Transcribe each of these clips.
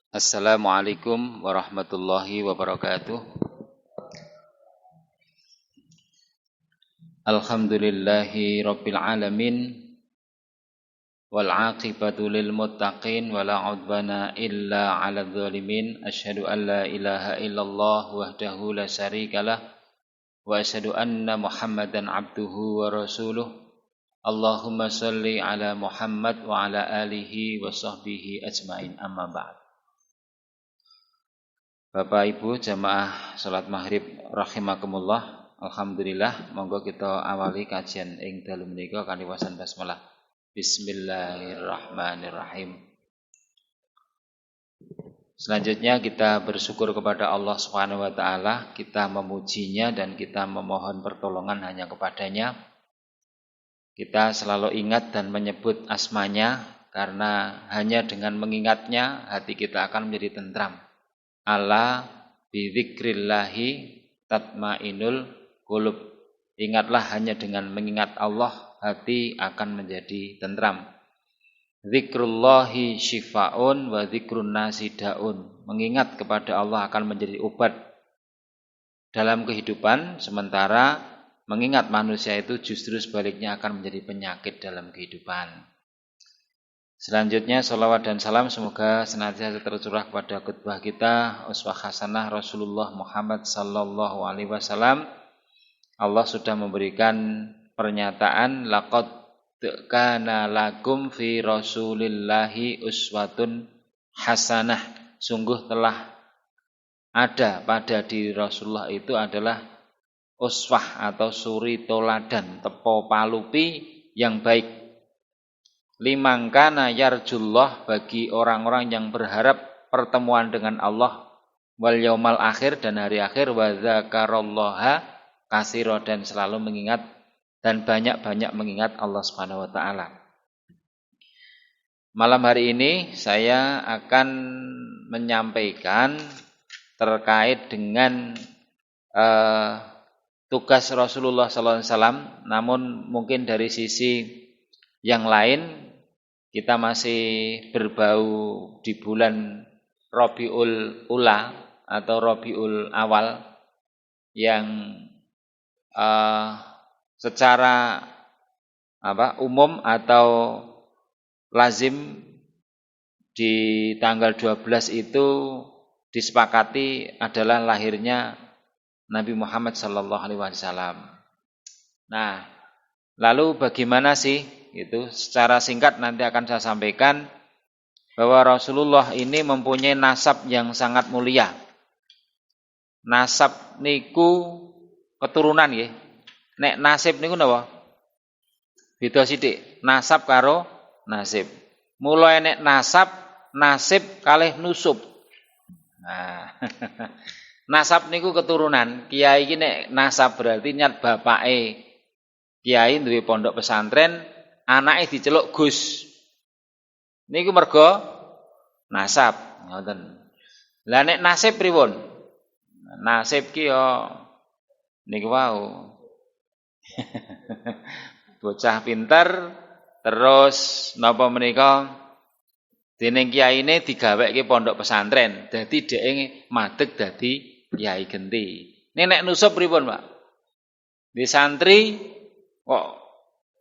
Assalamualaikum warahmatullahi wabarakatuh. Alhamdulillahi rabbil alamin. Wal aqibatu lil muttaqin wala udwana illa 'alal zalimin. Asyhadu an la ilaha illallah wahdahu la syarikalah wa asyhadu anna Muhammadan abduhu wa rasuluh. Allahumma shalli ala Muhammad wa ala alihi wa sahbihi ajmain, amma ba'd. Bapak Ibu jamaah salat maghrib rahimakumullah. Alhamdulillah, monggo kita awali kajian ing dalu menika kanthi wacan basmalah. Bismillahirrahmanirrahim. Selanjutnya kita bersyukur kepada Allah Subhanahu wa taala, kita memujinya dan kita memohon pertolongan hanya kepadanya. Kita selalu ingat dan menyebut asmanya karena hanya dengan mengingatnya hati kita akan menjadi tentram. Ala bidzikrillahi tatmainul qulub. Ingatlah, hanya dengan mengingat Allah hati akan menjadi tentram. Zikrullahi syifaun wa zikrun nasi daun. Mengingat kepada Allah akan menjadi obat dalam kehidupan, sementara mengingat manusia itu justru sebaliknya akan menjadi penyakit dalam kehidupan. Selanjutnya salawat dan salam semoga senantiasa tercurah kepada qudwah kita, uswah hasanah Rasulullah Muhammad sallallahu alaihi wasallam. Allah sudah memberikan pernyataan laqad kana lakum fi rasulillahi uswatun hasanah. Sungguh telah ada pada diri Rasulullah itu adalah uswah atau suri toladan, tepo palupi yang baik. Limangkana yarjullah, bagi orang-orang yang berharap pertemuan dengan Allah, wal yaumal akhir, dan hari akhir, wa dzakarallaha katsira, dan selalu mengingat dan banyak-banyak mengingat Allah Subhanahu wa taala. Malam hari ini saya akan menyampaikan terkait dengan tugas Rasulullah sallallahu alaihi wasallam, namun mungkin dari sisi yang lain. Kita masih berbau di bulan Rabiul Ula atau Rabiul Awal yang secara umum atau lazim di tanggal 12 itu disepakati adalah lahirnya Nabi Muhammad sallallahu alaihi wasallam. Nah, lalu bagaimana sih? Itu secara singkat nanti akan saya sampaikan bahwa Rasulullah ini mempunyai nasab yang sangat mulia. Nasab niku keturunan nggih. Nek nasib niku napa? Beda sithik. Nasab karo nasib. Mulai nek nasib kalih nusub. Nah, nasab niku keturunan. Kiai iki nek nasab berarti nyat bapake kiai duwe pondok pesantren, anake diceluk Gus. Niku merga nasab, ngoten. Lah nek nasib pripun? Nasib ki yo niku wau. Bocah pinter terus napa menika dening kiyaine digaweke pondok pesantren. Dadi dheke madeg dadi kiai genti. Nek nusub pripun, Pak? Di santri kok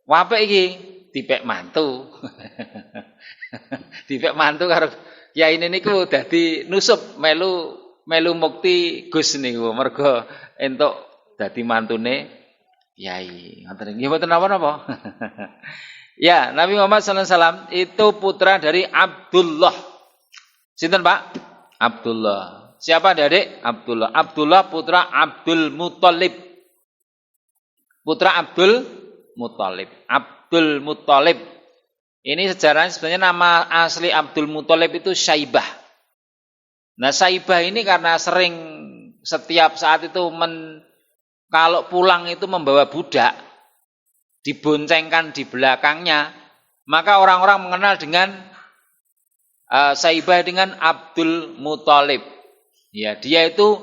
apik iki? Dipek mantu. Dipek mantu karo kiyaine niku dadi nusub melu mukti Gus niku mergo entuk dadi mantune kiai. Ngoten nggih, mboten napa-napa. Ya, Nabi Muhammad sallallahu alaihi wasallam itu putra dari Abdullah. Sinten, Pak? Abdullah. Siapa Adik? Abdullah. Abdullah putra Abdul Muthalib. Putra Abdul Muthalib. Abdul Muthalib. Ini sejarahnya sebenarnya nama asli Abdul Muthalib itu Syaibah. Nah, Syaibah ini karena sering setiap saat itu kalau pulang itu membawa budak, diboncengkan di belakangnya, maka orang-orang mengenal dengan Syaibah dengan Abdul Muthalib. Ya, dia itu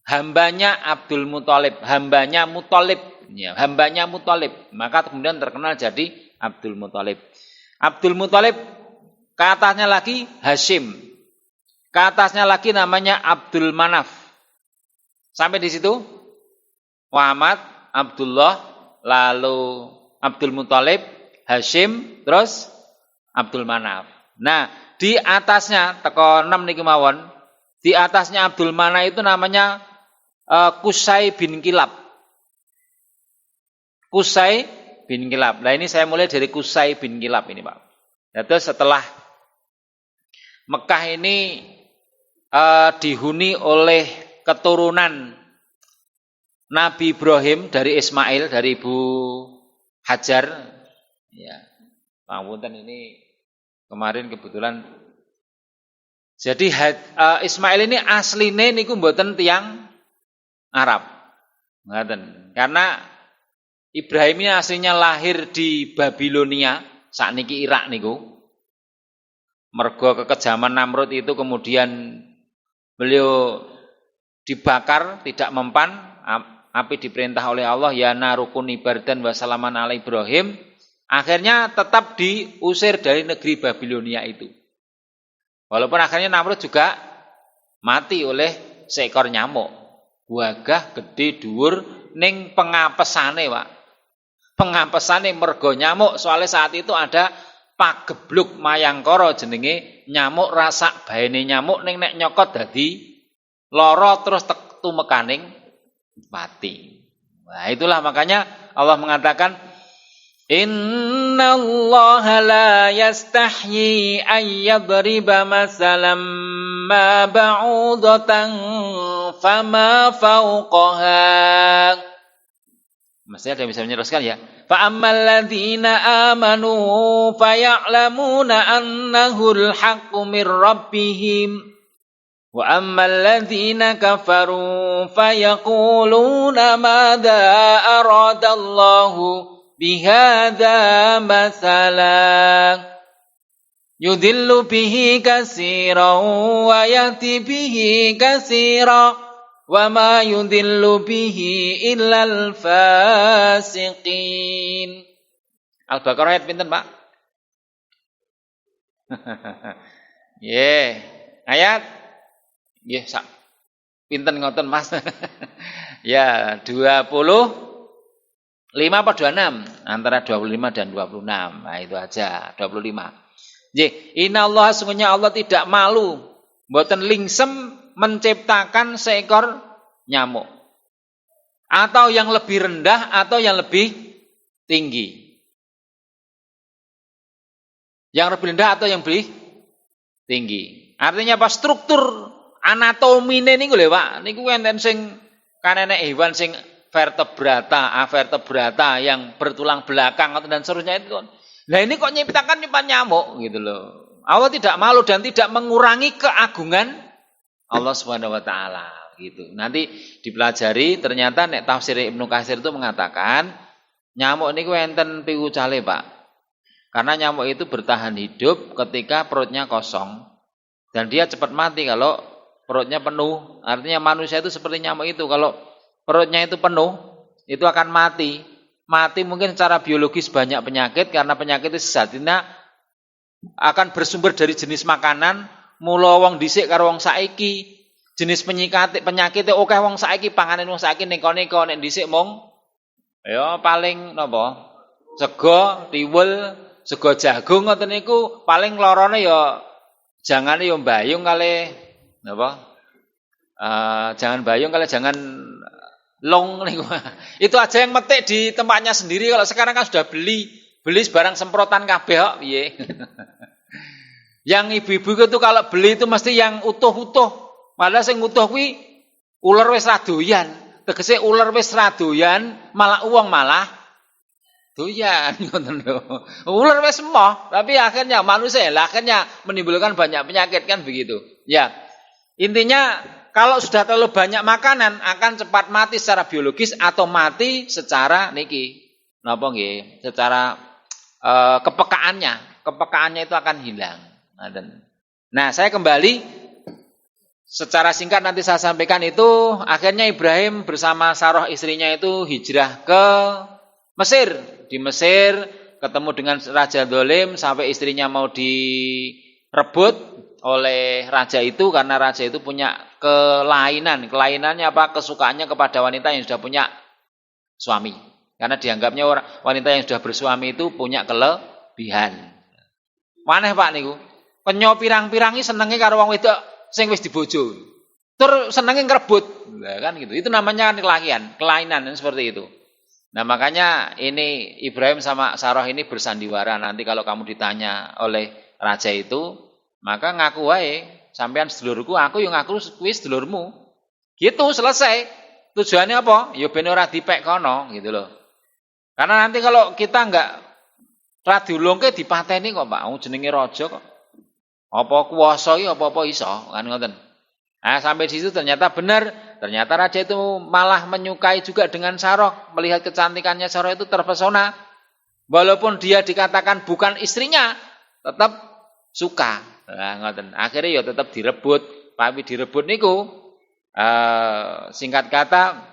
hambanya Abdul Muthalib, hambanya Muthalib. Ya, hambanya Muthalib, maka kemudian terkenal jadi Abdul Muthalib. Abdul Muthalib katanya lagi Hashim. Ke atasnya lagi namanya Abdul Manaf. Sampai di situ Muhammad, Abdullah, lalu Abdul Muthalib, Hashim, terus Abdul Manaf. Nah, di atasnya teko 6 niki mawon, di atasnya Abdul Manaf itu namanya Qusay bin Kilab. Qusay bin Kilab. Nah, ini saya mulai dari Qusay bin Kilab ini, Pak. Terus setelah Mekah ini dihuni oleh keturunan Nabi Ibrahim dari Ismail, dari Ibu Hajar. Ya, pangapunten ini kemarin kebetulan. Jadi Ismail ini asline niku mboten tiyang Arab. Ngaten. Karena Ibrahim ini aslinya lahir di Babilonia, sakniki Irak niku. Mergo kekejaman Namrud itu kemudian beliau dibakar, tidak mempan, api diperintah oleh Allah, ya narukuni bardan wa salaman ala Ibrahim. Akhirnya tetap diusir dari negeri Babilonia itu. Walaupun akhirnya Namrud juga mati oleh seekor nyamuk. Wagah gede dhuwur ning pengapesane, Pak. Pengapesane mergo nyamuk, soalnya saat itu ada pagebluk mayangkara jenenge nyamuk rasak baene nyamuk ning nek nyokot dadi lara terus tumekaning mati. Nah, itulah makanya Allah mengatakan innallaha la yastahyi ay yadriba masalan ma ba'udatan fama fawqaha. Masih ada yang bisa meneruskan ya. Fa ammal ladzina amanu faya'lamuna annahu al-haqqu mir rabbihim wa ammal ladzina kafaru fayaquluna madza aradallahu bihadza masalan yudillu bihi katsiran wa yahdi bihi katsiran wa ma yudillu bihi illal fasiqin. Al-Baqarah ayat pinten, Pak? Ayat sak pinten ngoten, Mas? Ya, 25 apa 26? Antara 25 dan 26. Nah, itu aja, 25. Innallaha sungguhnya Allah tidak malu, mboten lingsem menciptakan seekor nyamuk. Atau yang lebih rendah atau yang lebih tinggi. Yang lebih rendah atau yang lebih tinggi. Artinya apa? Struktur anatomine niku lho, Pak. Niku enten sing kanene hewan sing vertebrata, avertebrata yang bertulang belakang dan seterusnya itu. Nah, ini kok nyiptakan nyamuk gitu loh. Allah tidak malu dan tidak mengurangi keagungan Allah Subhanahu wa taala gitu. Nanti dipelajari ternyata nek tafsir Ibnu Katsir itu mengatakan nyamuk niku enten piwucale, Pak. Karena nyamuk itu bertahan hidup ketika perutnya kosong dan dia cepat mati kalau perutnya penuh. Artinya manusia itu seperti nyamuk itu, kalau perutnya itu penuh itu akan mati. Mati mungkin secara biologis banyak penyakit karena penyakit itu sejatinya akan bersumber dari jenis makanan. Mula wong dhisik karo wong saiki jenis penyakit akeh wong saiki panganan wong saiki neko-neko nek dhisik mung ya paling napa sego tiwul sego jagung ngoten niku paling lorone ya jangane ya mbayung kali napa jangan bayung kali jangan long niku. Itu aja yang metik di tempatnya sendiri. Kalau sekarang kan sudah beli barang semprotan kabeh kok piye. Yang ibu-ibu itu kalau beli itu mesti yang utuh-utuh. Malah sing utuh kuwi ular wis ra doyan. Tegese ular wis ra doyan, malah uang malah doyan ngoten lho. Ular wis emoh, tapi akhirnya manusia akhirnya menimbulkan banyak penyakit kan begitu. Ya. Intinya kalau sudah terlalu banyak makanan akan cepat mati secara biologis atau mati secara niki. Napa nggih? Secara kepekaannya itu akan hilang. Nah, saya kembali secara singkat nanti saya sampaikan itu akhirnya Ibrahim bersama Sarah istrinya itu hijrah ke Mesir. Di Mesir ketemu dengan Raja Dolim sampai istrinya mau direbut, oleh raja itu karena raja itu punya kelainan. Kelainannya apa? Kesukaannya kepada wanita yang sudah punya suami. Karena dianggapnya wanita yang sudah bersuami itu punya kelebihan. Maneh Pak niku. Penyo pirang-pirangi senenge karo wong wedok sing wis dibojo. Tur senenge ngrebut. Lah kan gitu. Itu namanya kelainan seperti itu. Nah, makanya ini Ibrahim sama Sarah ini bersandiwara. Nanti kalau kamu ditanya oleh raja itu, maka ngaku wae, sampean sedulurku, aku yang ngaku kuwi sedulurmu. Gitu, selesai. Tujuannya apa? Ya ben ora dipek kono, gitu loh. Karena nanti kalau kita enggak ra diulungke dipateni kok, Pak. Jenenge raja kok. Apa kuwasa iki apa-apa iso, kan ngoten. Nah, sampai di situ ternyata benar. Ternyata raja itu malah menyukai juga dengan Sarah. Melihat kecantikannya Sarah itu terpesona. Walaupun dia dikatakan bukan istrinya, tetap suka. Nah, ngoten. Akhirnya ya tetap direbut. Tapi direbut niku singkat kata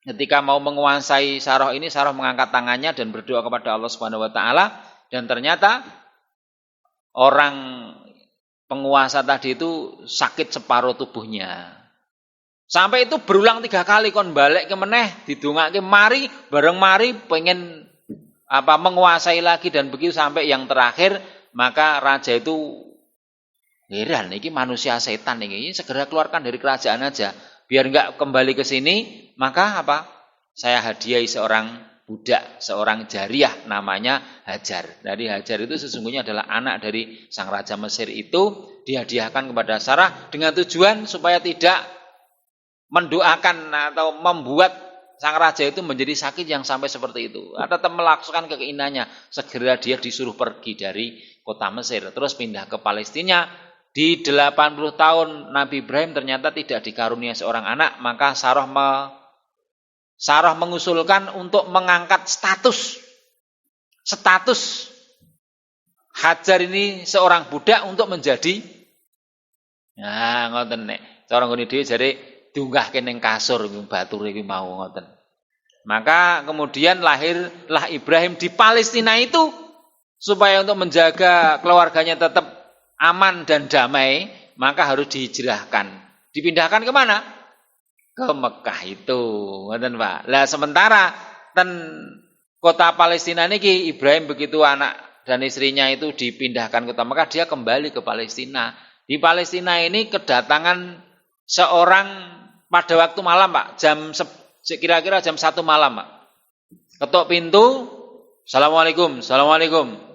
ketika mau menguasai Sarah ini, Sarah mengangkat tangannya dan berdoa kepada Allah Subhanahu wa taala, dan ternyata orang penguasa tadi itu sakit separuh tubuhnya. Sampai itu berulang 3 kali kon balik ke meneh didongake mari bareng mari pengen menguasai lagi, dan begitu sampai yang terakhir. Maka raja itu heran, ini manusia setan ini segera keluarkan dari kerajaan aja biar enggak kembali ke sini. Maka saya hadiahi seorang budak, seorang jariah namanya Hajar. Dari Hajar itu sesungguhnya adalah anak dari sang raja Mesir itu, dihadiahkan kepada Sarah dengan tujuan supaya tidak mendoakan atau membuat sang raja itu menjadi sakit yang sampai seperti itu. Tetap melaksanakan keinginannya, segera dia disuruh pergi dari kota Mesir, terus pindah ke Palestina. Di 80 tahun Nabi Ibrahim ternyata tidak dikarunia seorang anak, maka Sarah mengusulkan untuk mengangkat status Hajar ini seorang budak untuk menjadi, nah ngoten nek cara ngene dhewe jare diunggahke ning kasur batur iki mau ngoten. Maka kemudian lahirlah Ibrahim di Palestina itu supaya untuk menjaga keluarganya tetap aman dan damai, maka harus dihijrahkan. Dipindahkan ke mana? Ke Mekah itu, ngoten Pak. Lah sementara kota Palestina niki Ibrahim begitu anak dan istrinya itu dipindahkan ke kota Mekah, dia kembali ke Palestina. Di Palestina ini kedatangan seorang pada waktu malam, Pak. Kira-kira jam 1 malam, Pak. Ketok pintu, Assalamualaikum, Assalamualaikum.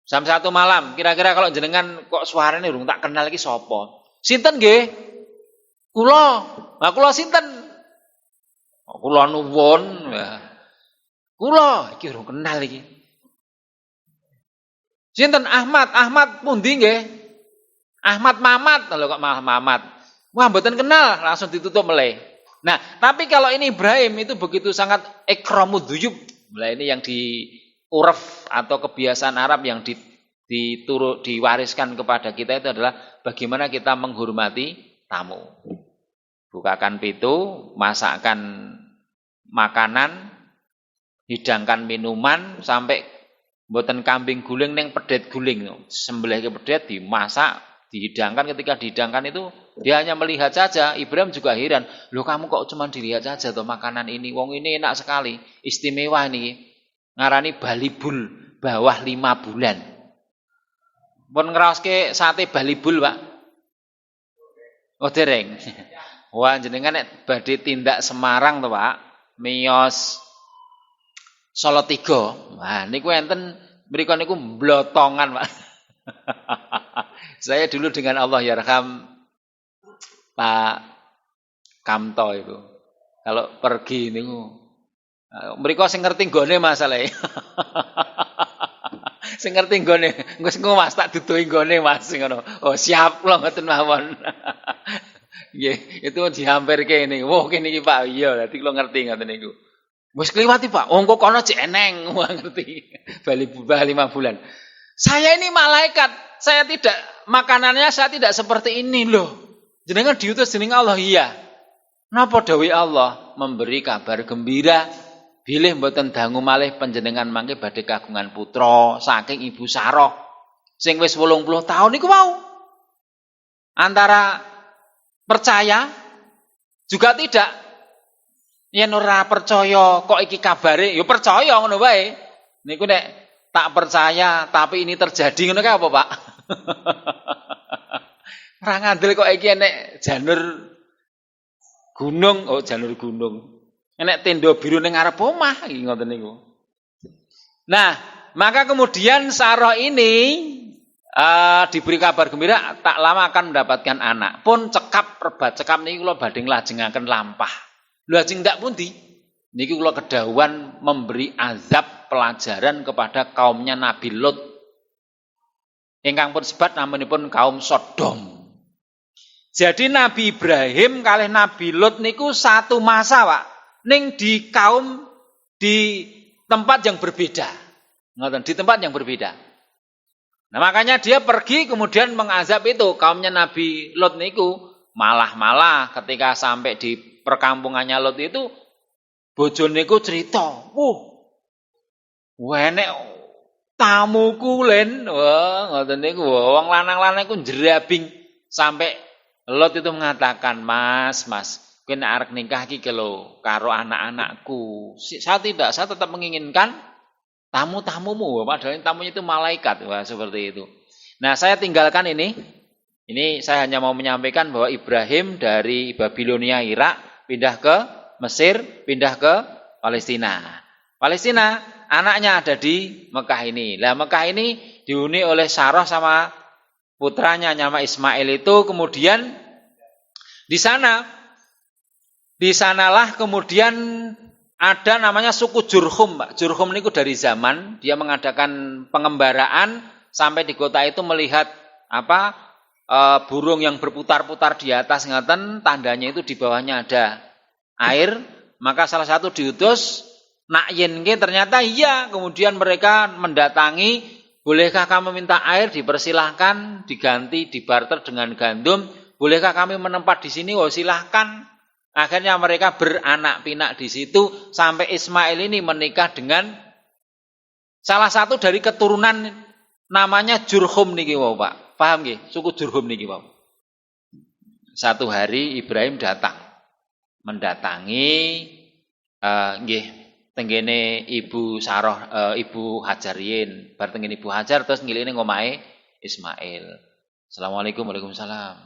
Jam 1 malam, kira-kira kalau jenengan kok suaranya urung tak kenal lagi sapa? Sinten nggih? Kula. Lah kula sinten? Kula nuwun. Kula iki urung kenal iki. Sinten? Ahmad pundi nggih? Ahmad Mamat. Lho kok malah Mamat. Wah, mboten kenal, langsung ditutup meleh. Nah, tapi kalau ini Ibrahim itu begitu sangat ikramud dzuyub. Nah, ini yang di uruf atau kebiasaan Arab yang diwariskan kepada kita itu adalah bagaimana kita menghormati tamu. Bukakan pintu, masakkan makanan, hidangkan minuman, sampai mboten kambing guling neng pedet guling. Sembelih ke pedet dimasak, dihidangkan. Ketika dihidangkan itu dia hanya melihat saja. Ibrahim juga heran, loh kamu kok cuma dilihat saja tuh makanan ini, wong ini enak sekali, istimewa ini. Ngarani balibul, bawah 5 bulan. Pun ngraoske sate balibul, Pak. Oh dereng. Wah jenengan nek badhe tindak Semarang to, Pak. Miyos Salatiga. Nah niku enten mriku niku mblotongan, Pak. Saya dulu dengan Allah yarham Pak Kamto itu. Kalau pergi niku mriku sing ngerti nggone masalahe. Sing ngerti nggone, wis Mas tak duduhi nggone Mas ngono. Oh siap kula ngoten mawon. Nggih, itu dihampirke ini. Wah kene iki Pak, iya dadi kula ngerti ngoten niku. Wis kliwati Pak, engko kono cek eneng, wah ngerti. Bali 5 bulan. Saya ini malaikat, makanannya saya tidak seperti ini loh. Jenengan diutus dening Allah, iya. Napa dawuh Allah? Memberi kabar gembira. Bilih mboten dangu malih panjenengan mangke badhe kagungan putra saking Ibu Sarah sing wis 80 tahun niku wau. Antara percaya juga tidak. Yen ora percaya kok iki kabare, ya percaya ngono wae. Niku nek tak percaya tapi ini terjadi ngono kae apa, Pak? Ora ngandel kok iki enek janur gunung, oh janur gunung. Enek tenda biru ning ngarep omah iki ngoten niku. Nah, maka kemudian Sarah ini diberi kabar gembira tak lama akan mendapatkan anak. Pun cekap perbat cekap niki kula badhe nglajengaken lampah. Lha ajeng ndak pundi? Niki kula kedawuhan memberi azab pelajaran kepada kaumnya Nabi Lot. Ingkang pun sebat namanipun kaum Sodom. Jadi Nabi Ibrahim kalih Nabi Lot niku satu masa, Pak. Ning di kaum di tempat yang berbeda. Ngoten, di tempat yang berbeda. Nah, makanya dia pergi kemudian mengazab itu kaumnya Nabi Lot niku malah ketika sampai di perkampungannya Lot itu bojone niku cerita, enek tamuku len, wah ngoten niku wong lanang-lanang iku njrabing sampai Lot itu mengatakan, "Mas, kowe nek arep nikah iki lho karo anak-anakku." Saya tetap menginginkan tamu-tamumu, padahal tamunya itu malaikat. Wah, seperti itu. Nah, saya tinggalkan ini. Ini saya hanya mau menyampaikan bahwa Ibrahim dari Babilonia Irak pindah ke Mesir, pindah ke Palestina. Palestina, anaknya ada di Mekah ini. Lah Mekah ini dihuni oleh Sarah sama putranya nama Ismail itu, kemudian di sanalah kemudian ada namanya suku Jurhum, Pak. Jurhum niku dari zaman dia mengadakan pengembaraan sampai di kota itu melihat burung yang berputar-putar di atas ngaten, tandanya itu di bawahnya ada air, maka salah satu diutus nak yenke, ternyata iya, kemudian mereka mendatangi, bolehkah kamu minta air, dipersilahkan, diganti, dibarter dengan gandum, bolehkah kami menempat di sini, oh silahkan. Akhirnya mereka beranak pinak di situ sampai Ismail ini menikah dengan salah satu dari keturunan namanya Jurhum niki wau, Pak. Paham nggih? Suku Jurhum niki wau. Satu hari Ibrahim mendatangi nggih tenggene Ibu Sarah, Ibu Hajar riyin. Bar tenggene Ibu Hajar terus ngiline ngomahe Ismail. Assalamualaikum, waalaikumsalam.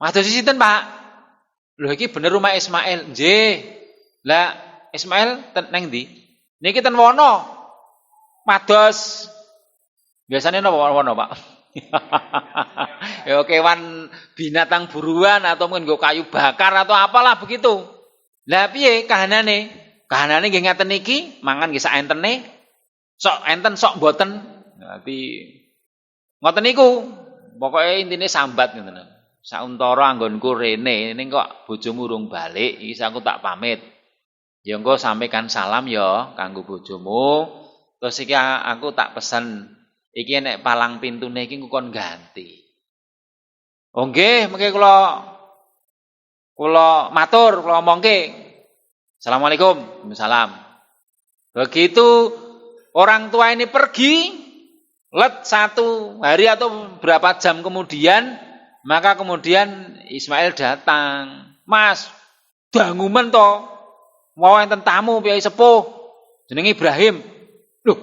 Matur sinten, Pak? Lho iki bener rumah Ismail. Nggih. Lah Ismail neng ndi? Niki ten wono. Mados biasanya napa wono, Pak? Ya kewan binatang buruan atau mungkin nggo kayu bakar atau apalah begitu. Lah piye kahanane? Kahanane nggih ngaten niki, mangan nggih sak entene. Sok enten sok mboten. Dadi ngoten niku. Pokoke intine sambat ngoten. Sauntara anggonku rene, ning kok bojomu urung balik, iki aku tak pamit. Ya engko sampaikan salam ya kanggo bojomu. Terus iki aku tak pesen, iki nek palang pintune iki kon ganti. Oh nggih, mengke kula matur, kula omongke. Assalamualaikum. Waalaikumsalam. Begitu orang tua ini pergi, let satu hari atau berapa jam kemudian, maka kemudian Ismail datang. Mas, dangumen to. Mau enten tamu piyai sepuh. Jenenge Ibrahim. Loh,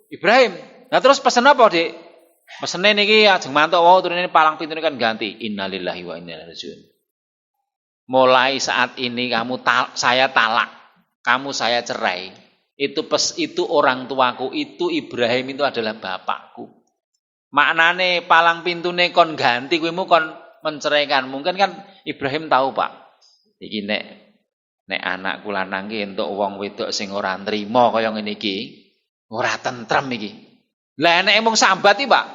Ibrahim. Nah terus pesen apa, Dik? Pesene niki ajeng mantuk wau turune palang pintune kan ganti. Innalillahi wa inna ilaihi rajiun. Mulai saat ini saya talak. Kamu saya cerai. Itu orang tuaku, itu Ibrahim itu adalah bapakku. Maknane palang pintune kon ganti kuwimu kon menceraikan. Mungkin kan Ibrahim tahu, Pak. Iki nek anakku lanang ki entuk wong wedok sing ora nrimo kaya ngene iki, ora tentrem iki. Lah eneke mung sambat iki, Pak.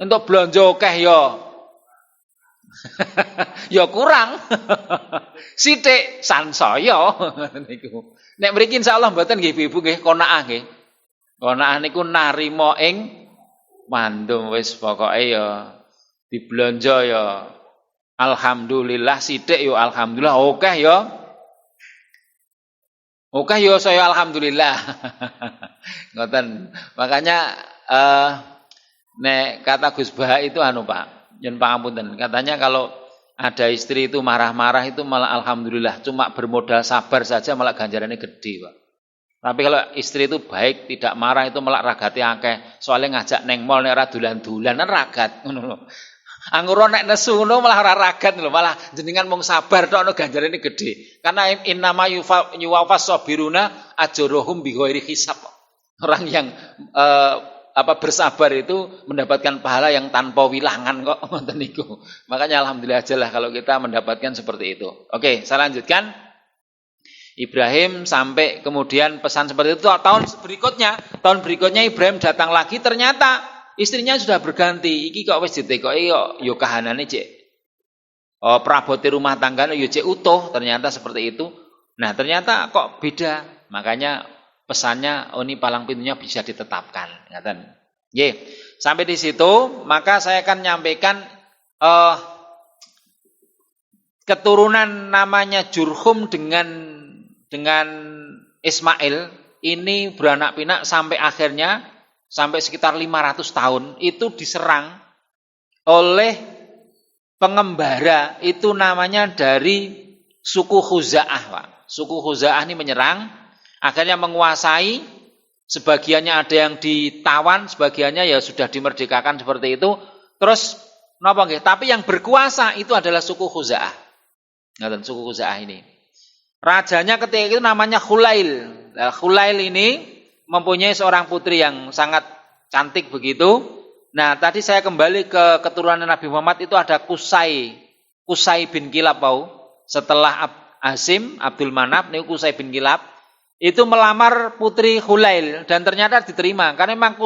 Entuk blonjo akeh ya. Ya kurang. Sithik sansaya niku. Nek mriki insyaallah mboten nggih Ibu nggih qanaah nggih. Qanaah niku narima ing mandum wis pokoke ya diblonjo ya alhamdulillah, sithik ya alhamdulillah, akeh ya. Akeh ya saya alhamdulillah. Ngoten. Makanya nek kata Gus Bah itu Pak. Nyun pangapunten. Katanya kalau ada istri itu marah-marah itu malah alhamdulillah cuma bermodal sabar saja malah ganjarannya gede, Pak. Tapi kalau istri itu baik, tidak marah itu malah ragate akeh. Soalnya ngajak neng mall nek ora dolan-dolan ragat ngono lho. Anggur nek nesu ngono malah ora ragat lho, malah jenengan mung sabar tok ono ganjarane gede. Karena innama yuwafas sabiruna ajruhum bighairi hisab. Orang yang bersabar itu mendapatkan pahala yang tanpa wilangan kok ngoten niku. Makanya alhamdulillah aja lah kalau kita mendapatkan seperti itu. Oke, saya lanjutkan. Ibrahim sampai kemudian pesan seperti itu. Tahun berikutnya Ibrahim datang lagi, ternyata istrinya sudah berganti. Iki kok wis ditekoki kok yo kahanane cek. Oh, prabote rumah tanggane yo cek utuh, ternyata seperti itu. Nah, ternyata kok beda. Makanya pesannya ini palang pintunya bisa ditetapkan, ngaten. Nggih. Sampai di situ, maka saya akan nyampaikan keturunan namanya Jurhum dengan Ismail ini beranak pinak sampai akhirnya sampai sekitar 500 tahun itu diserang oleh pengembara itu namanya dari suku Khuza'ah, Pak. Suku Khuza'ah ini menyerang, akhirnya menguasai, sebagiannya ada yang ditawan, sebagiannya ya sudah dimerdekakan seperti itu. Terus napa nggih? Tapi yang berkuasa itu adalah suku Khuza'ah. Ngaten suku Khuza'ah ini. Rajanya ketika itu namanya Khulail. Nah, Khulail ini mempunyai seorang putri yang sangat cantik begitu. Nah, tadi saya kembali ke keturunan Nabi Muhammad itu ada Qusay bin Kilab, setelah Hasim, Abdul Manaf, ini Qusay bin Kilab itu melamar putri Khulail dan ternyata diterima karena memang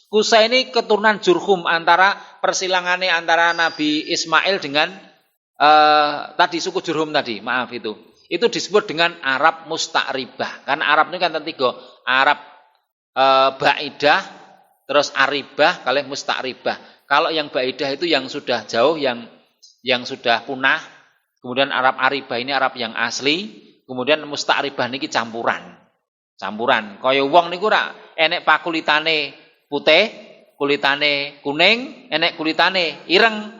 Qusay ini keturunan Jurhum, antara persilangannya antara Nabi Ismail dengan tadi suku Jurhum tadi, maaf itu disebut dengan Arab Musta'ribah. Karena Arab ini kan tiga, Arab Ba'idah, terus Aribah, kalian Musta'ribah. Kalau yang Ba'idah itu yang sudah jauh, yang sudah punah. Kemudian Arab Aribah ini Arab yang asli. Kemudian Musta'ribah niki campuran. Kaya wong niku ora enek pakulitane putih, kulitane kuning, enek kulitane ireng.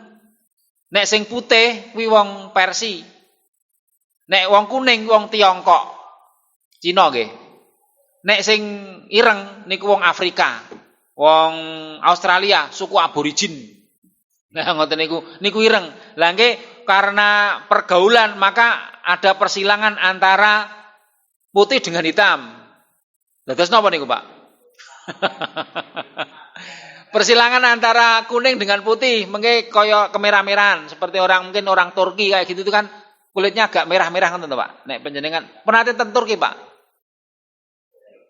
Nek sing putih kuwi wong Persia. Nek wong kuning wong Tiongkok, Cina nggih. Nek sing ireng niku wong Afrika, wong Australia, suku aborigin. Nah ngoten niku ireng. Lah nggih karena pergaulan maka ada persilangan antara putih dengan hitam. Dados napa niku, Pak? Persilangan antara kuning dengan putih, mengke kaya kemerah-merahan seperti mungkin orang Turki kayak gitu itu kan. Kulitnya agak merah-merah kan Pak. Nek panjenengan pernah ten Turki, Pak?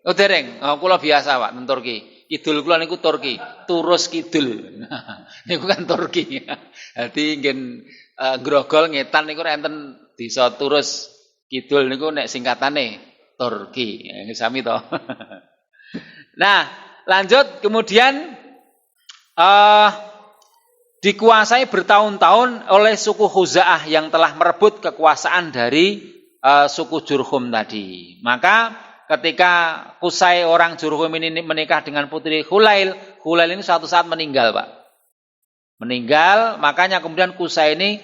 Oh dereng. Oh kula biasa, Pak, ten Turki. Kidul kula niku Turki, Turus kidul. Niku kan Turki. Dadi ngen grogol ngetan niku enten desa Turus kidul niku nek singkatane Turki. Sami to. Nah, lanjut kemudian dikuasai bertahun-tahun oleh suku Khuza'ah yang telah merebut kekuasaan dari suku Jurhum tadi. Maka ketika Qusay orang Jurhum ini menikah dengan putri Khulail ini suatu saat meninggal, Pak. Meninggal, makanya kemudian Qusay ini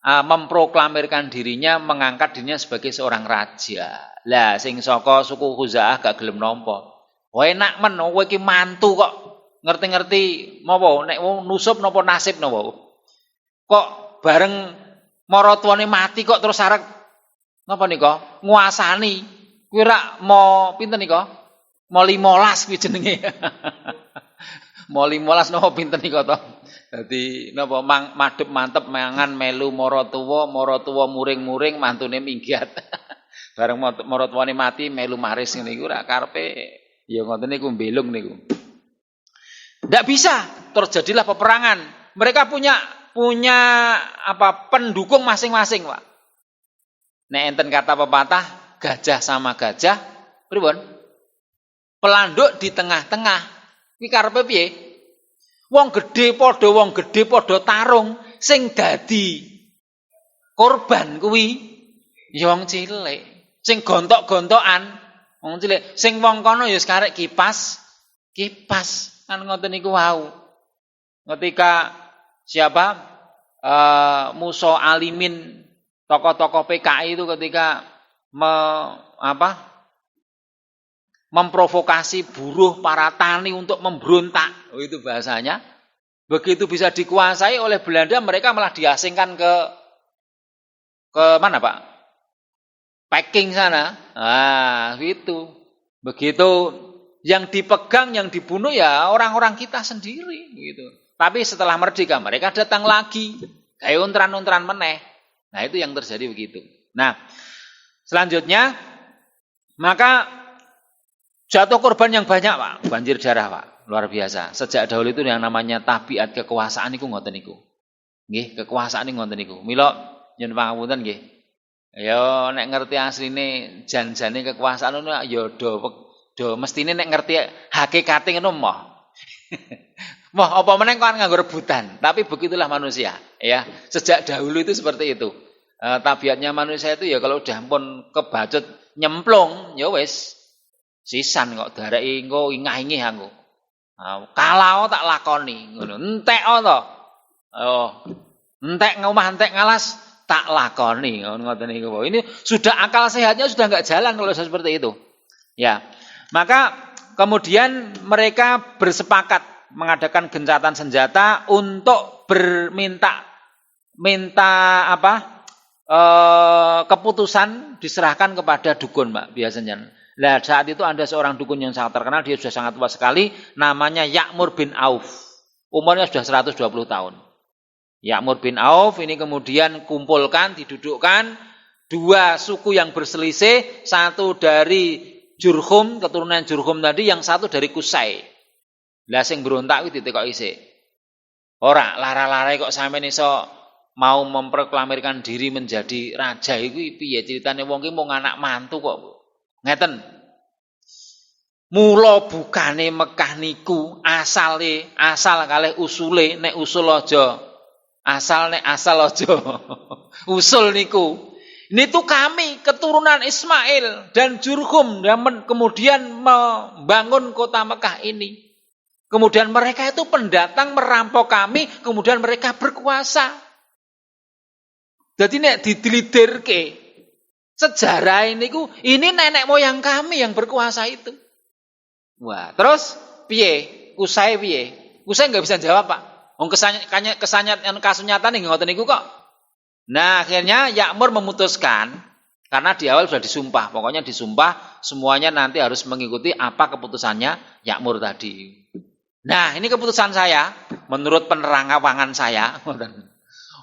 memproklamirkan dirinya, mengangkat dirinya sebagai seorang raja. Lah sing saka suku Khuza'ah gak gelem nampa. Wae enak men, kowe iki mantu kok. Ngerti-ngerti napa nek nusuk napa nasib napa kok bareng maratuwane mati kok terus arek napa nika nguasani kuwi rak mo pinten nika mo 15 kuwi jenenge mo 15 napa pinten nika to dadi napa madhep mantep mangan melu maratuwa muring-muring mantune minggat bareng maratuwane mati melu maris ngene iku rak karepe ya ngoten niku mbelung niku. Tidak bisa, terjadilah peperangan. Mereka punya pendukung masing-masing, Pak. Nek enten kata pepatah, gajah sama gajah, pripun? Pelanduk di tengah-tengah. Kuwi karepe piye? Wong gedhe padha tarung, sing dadi korban kuwi ya wong cilik. Sing gontok-gontokan wong cilik. Sing wong kono ya sekarek kipas. Kan ngoten niku wau. Ketika Musa Alimin, tokoh-tokoh PKI itu ketika memprovokasi buruh para tani untuk memberontak. Itu bahasanya. Begitu bisa dikuasai oleh Belanda, mereka malah diasingkan ke mana, Pak? Peking sana. Nah, itu. Begitu yang dipegang, yang dibunuh ya orang-orang kita sendiri gitu. Tapi setelah merdeka mereka datang lagi, kayak untran-untran meneh. Nah, itu yang terjadi begitu. Nah, selanjutnya maka jatuh korban yang banyak, Pak. Banjir darah, Pak. Luar biasa. Sejak dahulu itu yang namanya tabiat kekuasaan niku ngoten niku. Nggih, kekuasaan niku ngoten niku. Mila nyuwun pangapunten nggih. Ya nek ngerti asline jan-jane kekuasaan ngono ya do mestine nek ngerti hakikate ngono moh. Moh apa meneh kan nganggo rebutan, tapi begitulah manusia, ya. Sejak dahulu itu seperti itu. Tabiatnya manusia itu ya kalau udah pun kebacut nyemplung, ya wis sisan kok dareki engko ingah-ingih aku. Kalau tak lakoni ngono. Entek to. Oh. Entek ngomah entek ngalas tak lakoni ngoten niku. Ini sudah akal sehatnya sudah enggak jalan kalau seperti itu. Ya. Maka kemudian mereka bersepakat mengadakan gencatan senjata untuk keputusan diserahkan kepada dukun, Mbak, biasanya. Nah, saat itu ada seorang dukun yang sangat terkenal, dia sudah sangat tua sekali, namanya Ya'mur bin Auf. Umurnya sudah 120 tahun. Ya'mur bin Auf ini kemudian kumpulkan, didudukkan dua suku yang berselisih, satu dari Jurhum, keturunan Jurhum tadi, yang satu dari Kusai. Lah sing berontak kuwi ditekoki isih. Ora lara-lare kok sampeyan iso mau memproklamirkan diri menjadi raja iku piye ceritane wong ki mung anak mantu kok. Ngeten. Mula bukane Mekah niku asal kalih usule, nek usul aja. Nek asal aja. Usul niku. Ini tuh kami keturunan Ismail dan Jurhum yang kemudian membangun kota Mekah ini. Kemudian mereka itu pendatang merampok kami, kemudian mereka berkuasa. Jadi nek didilidirke sejarah ini nenek moyang kami yang berkuasa itu. Wah, terus piye? Kusai piye? Kusai nggak bisa jawab, Pak. Wong kasunyatan ngoten niku kok. Nah, akhirnya Ya'mur memutuskan, karena di awal sudah disumpah, pokoknya disumpah semuanya nanti harus mengikuti apa keputusannya Ya'mur tadi. Nah, ini keputusan saya, menurut penerawangan saya.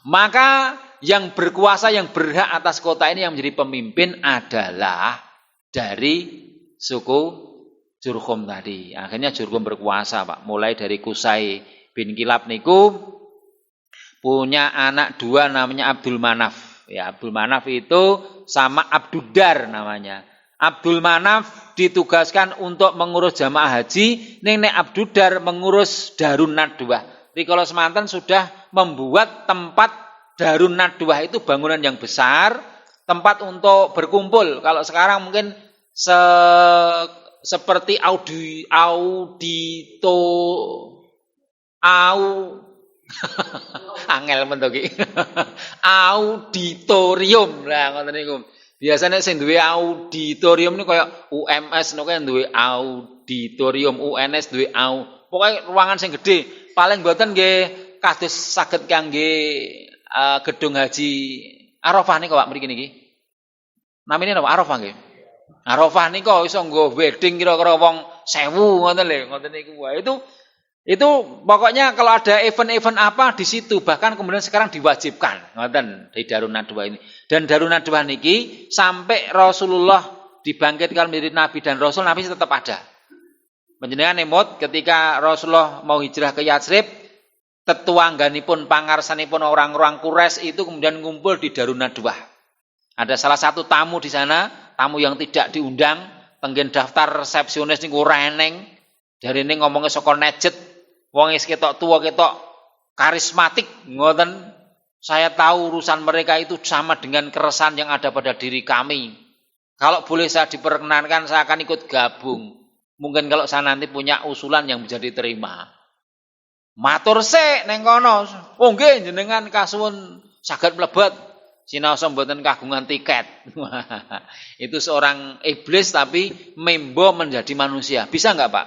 Maka yang berkuasa, yang berhak atas kota ini yang menjadi pemimpin adalah dari suku Jurhum tadi. Akhirnya Jurhum berkuasa, Pak. Mulai dari Kusai bin Kilab niku punya anak dua namanya Abdul Manaf. Ya, Abdul Manaf itu sama Abdudar namanya. Abdul Manaf ditugaskan untuk mengurus jamaah haji, nek Abdudar mengurus Darun Nadwah. Rikala semanten sudah membuat tempat Darun Nadwah itu bangunan yang besar, tempat untuk berkumpul. Kalau sekarang mungkin seperti angel mentoki. Auditorium lah ngoten niku. Biasane sing duwe auditorium niku kaya UMS niku kan duwe auditorium, UNS duwe pokoke ruangan sing gedhe. Paling mboten nggih kados saged kangge gedung haji Arafah niku Pak mriki niki. Namine napa Arafah nggih? Arafah niku iso nggo wedding kira-kira wong 1000 ngoten lho, ngoten niku. Wah, itu pokoknya kalau ada event-event apa di situ, bahkan kemudian sekarang diwajibkan ngoten di Darun Nadwah ini. Dan Darun Nadwah niki sampai Rasulullah dibangkitkan menjadi nabi dan rasul, nabi tetap ada. Panjenengan emut ketika Rasulullah mau hijrah ke Yatsrib, tetuangganipun pangarsanipun orang-orang Quraisy itu kemudian ngumpul di Darun Nadwah. Ada salah satu tamu di sana, tamu yang tidak diundang, tenggen daftar resepsionis niku reneng. Jarine ngomongnya saka Najd. Wong is ketok tua, ketok karismatik, ngoten. Saya tahu urusan mereka itu sama dengan keresahan yang ada pada diri kami. Kalau boleh saya diperkenankan, saya akan ikut gabung. Mungkin kalau saya nanti punya usulan yang bisa diterima. Matur sik ning kono. Oh nggih jenengan kasuwun saged mlebet. Sinaosa mboten kagungan tiket. Itu seorang iblis tapi membo menjadi manusia. Bisa enggak, Pak?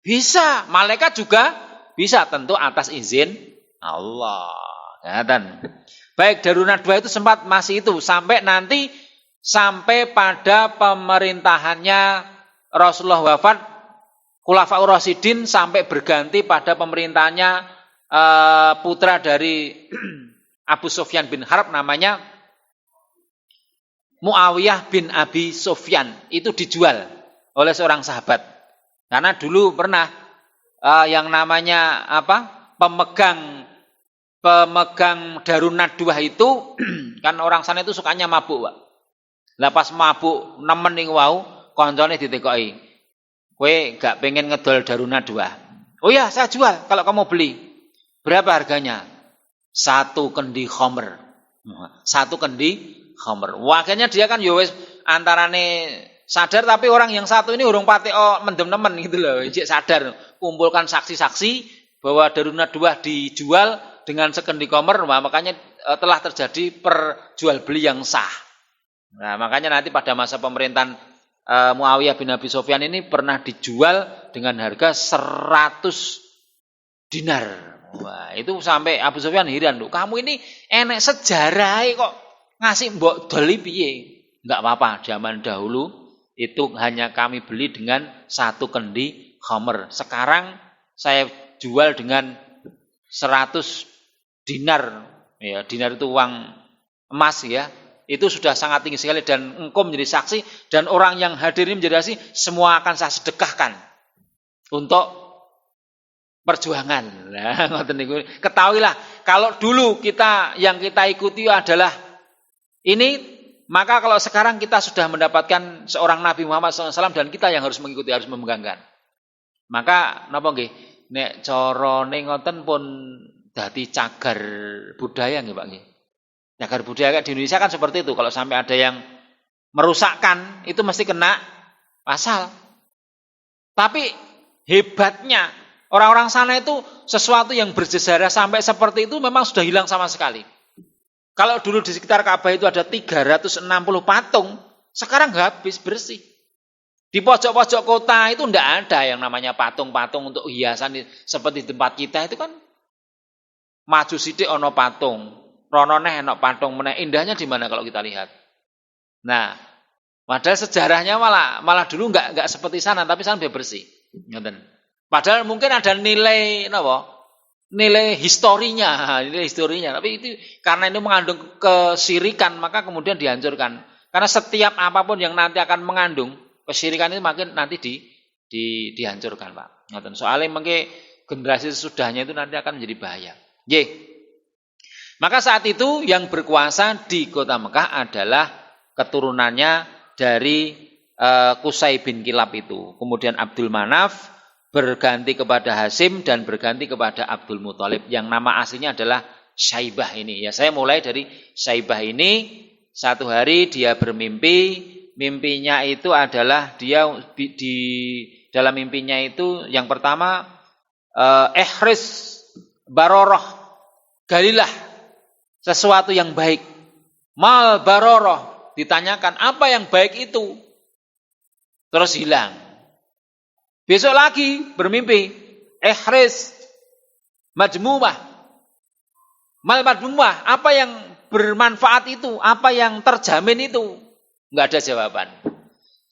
Bisa. Malaikat juga bisa, tentu atas izin Allah. Kelihatan. Baik, Darun Nadwa itu sempat masih itu sampai nanti sampai pada pemerintahannya Rasulullah wafat, Khulafaur Rasyidin sampai berganti pada pemerintahannya putra dari Abu Sufyan bin Harb namanya Muawiyah bin Abi Sufyan. Itu dijual oleh seorang sahabat. Karena dulu pernah yang namanya pemegang Darun Nadwa itu kan orang sana itu sukanya mabuk, Pak. Lah pas mabuk nemen ning wau, koncone ditekoki. Kowe gak pengen ngedol Darun Nadwa. Oh ya, saya jual kalau kamu beli. Berapa harganya? 1 kendi khamr. 1 kendi khamr. Wakilnya dia kan ya wis antarane sadar tapi orang yang satu ini urung pati mendem nemen gitu loh. Cek sadar, kumpulkan saksi-saksi bahwa Darun Nadwa dijual dengan sekendi khamr, makanya telah terjadi perjual beli yang sah. Nah, makanya nanti pada masa pemerintahan Muawiyah bin Abi Sufyan ini pernah dijual dengan harga 100 dinar. Wah, itu sampai Abu Sufyan heran, "Loh, kamu ini enek sejarah kok ngasih mbok doli piye?" Enggak apa-apa, zaman dahulu itu hanya kami beli dengan 1 kendi khamr. Sekarang saya jual dengan 100 dinar. Ya, dinar itu uang emas ya. Itu sudah sangat tinggi sekali dan engkau menjadi saksi dan orang yang hadir ini menjadi saksi, semua akan saya sedekahkan untuk perjuangan. Nah, ngoten niku. Ketahuilah kalau dulu yang kita ikuti adalah ini, maka kalau sekarang kita sudah mendapatkan seorang Nabi Muhammad SAW dan kita yang harus mengikuti, harus memegangkan. Maka napa nggih? Nek carane ngoten pun dadi cagar budaya nggih, Pak nggih. Cagar budaya di Indonesia kan seperti itu. Kalau sampai ada yang merusakkan, itu mesti kena pasal. Tapi hebatnya orang-orang sana itu sesuatu yang bersejarah sampai seperti itu memang sudah hilang sama sekali. Kalau dulu di sekitar Ka'bah itu ada 360 patung, sekarang habis bersih. Di pojok-pojok kota itu tidak ada yang namanya patung-patung untuk hiasan seperti tempat kita itu kan maju sithik ana patung. Rono neh enak patung meneh, indahnya di mana kalau kita lihat. Nah, padahal sejarahnya malah dulu enggak seperti sana, tapi sana lebih bersih. Ngoten. Padahal mungkin ada nilai nilai historinya, tapi itu karena ini mengandung kesyirikan maka kemudian dihancurkan. Karena setiap apapun yang nanti akan mengandung kesyirikan itu makin nanti dihancurkan, Pak. Ngoten. Soalnya mungkin generasi sesudahnya itu nanti akan menjadi bahaya. Nggih. Maka saat itu yang berkuasa di kota Mekah adalah keturunannya dari Qusay bin Kilab itu. Kemudian Abdul Manaf berganti kepada Hasim dan berganti kepada Abdul Muthalib. Yang nama aslinya adalah Syaibah ini. Ya, saya mulai dari Syaibah ini. Satu hari dia bermimpi. Mimpinya itu adalah dia di dalam mimpinya itu yang pertama ihris baroroh, galilah sesuatu yang baik. Mal baroroh, ditanyakan apa yang baik itu, terus hilang. Besok lagi bermimpi ihris majmumah, mal majmumah, apa yang bermanfaat itu, apa yang terjamin itu, enggak ada jawaban.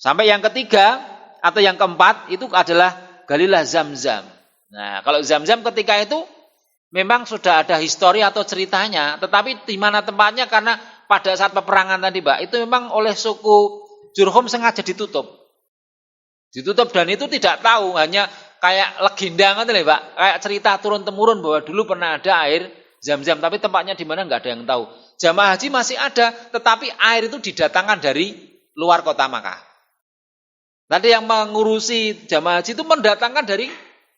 Sampai yang ketiga atau yang keempat itu adalah galilah Zamzam. Nah, kalau Zamzam ketika itu memang sudah ada histori atau ceritanya, tetapi di mana tempatnya karena pada saat peperangan tadi, Mbak, itu memang oleh suku Jurhum sengaja ditutup. Ditutup dan itu tidak tahu, hanya kayak legenda ngoten lho, Pak. Kayak cerita turun-temurun bahwa dulu pernah ada air Zamzam, tapi tempatnya di mana enggak ada yang tahu. Jamaah haji masih ada, tetapi air itu didatangkan dari luar kota Makkah. Nanti yang mengurusi jamaah haji itu mendatangkan dari